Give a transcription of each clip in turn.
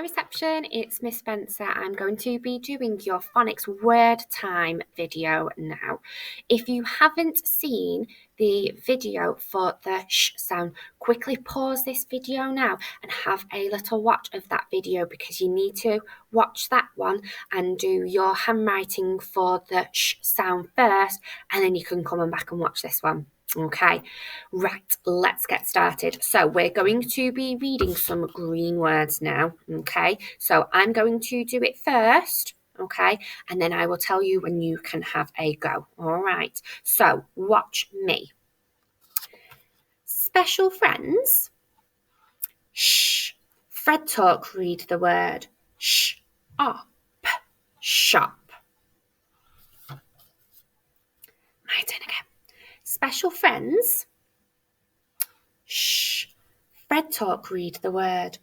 reception, it's Miss Spencer. I'm going to be doing your phonics word time video now. If you haven't seen the video for the sh sound, quickly pause this video now and have a little watch of that video, because you need to watch that one and do your handwriting for the sh sound first, and then you can come back and watch this one. Okay, right, let's get started. So we're going to be reading some green words now. Okay, so I'm going to do it first. Okay, and then I will tell you when you can have a go. All right, so watch me. Special friends. Shh. Fred Talk, read the word. Sh. Up. Shop. My turn again. Special friends. Shh. Fred Talk, read the word.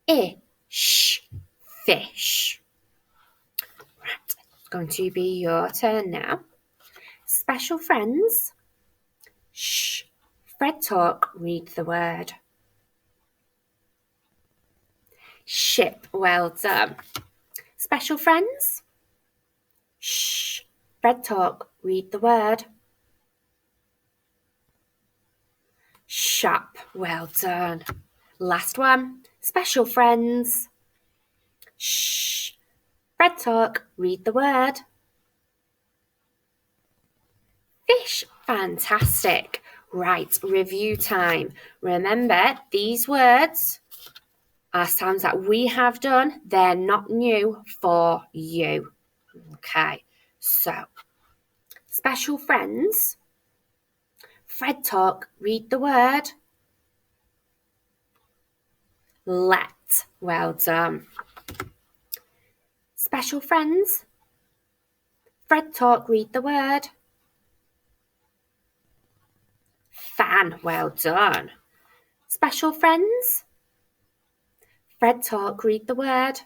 Ish. Fish. Right, it's going to be your turn now. Special friends. Shh. Fred Talk, read the word. Ship. Well done. Special friends. Shh. Fred Talk, read the word. Shop. Well done. Last one. Special friends. Shh. Fred Talk, read the word. Fish. Fantastic. Right, review time. Remember, these words are sounds that we have done. They're not new for you. Okay, so special friends. Fred Talk, read the word. Let. Well done. Special friends. Fred Talk, read the word. Fan. Well done. Special friends. Fred Talk, read the word.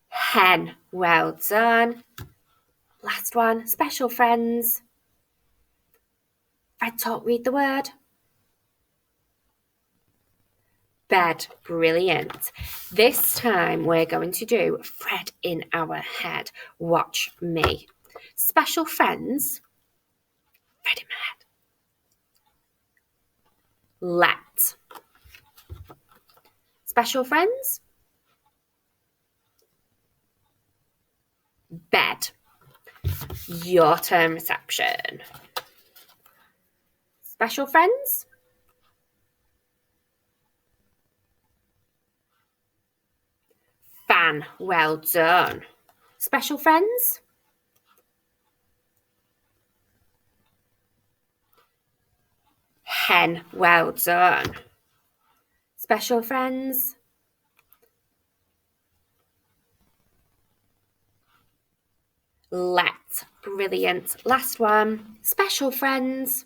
Hen. Well done. Last one. Special friends. Fred Talk, read the word. Bed. Brilliant. This time we're going to do Fred in our head. Watch me. Special friends. Fred in my head. Let. Special friends. Bed. Your turn, reception. Special friends. Fan. Well done. Special friends. Hen. Well done. Special friends. Let. Brilliant. Last one. Special friends.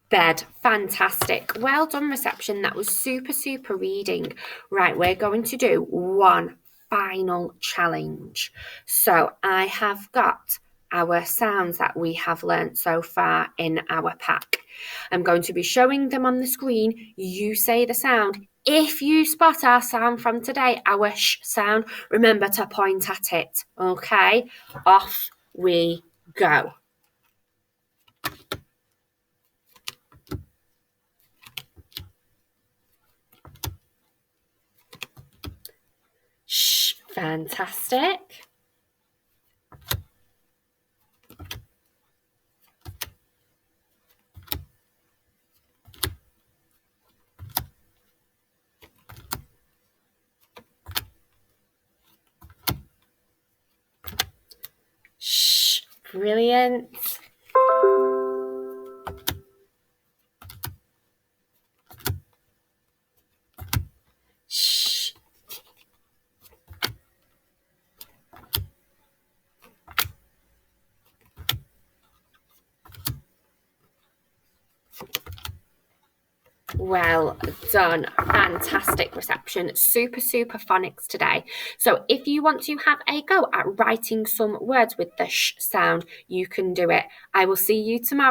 Bed. Fantastic. Well done, reception. That was super reading. Right, we're going to do one final challenge. So I have got our sounds that we have learnt so far in our pack. I'm going to be showing them on the screen. You say the sound. If you spot our sound from today, our sh sound, remember to point at it. Okay? Off we go. Shh, fantastic. Shh, brilliant. Shh. Well done. Fantastic reception. Super phonics today. So if you want to have a go at writing some words with the sh sound, you can do it. I will see you tomorrow.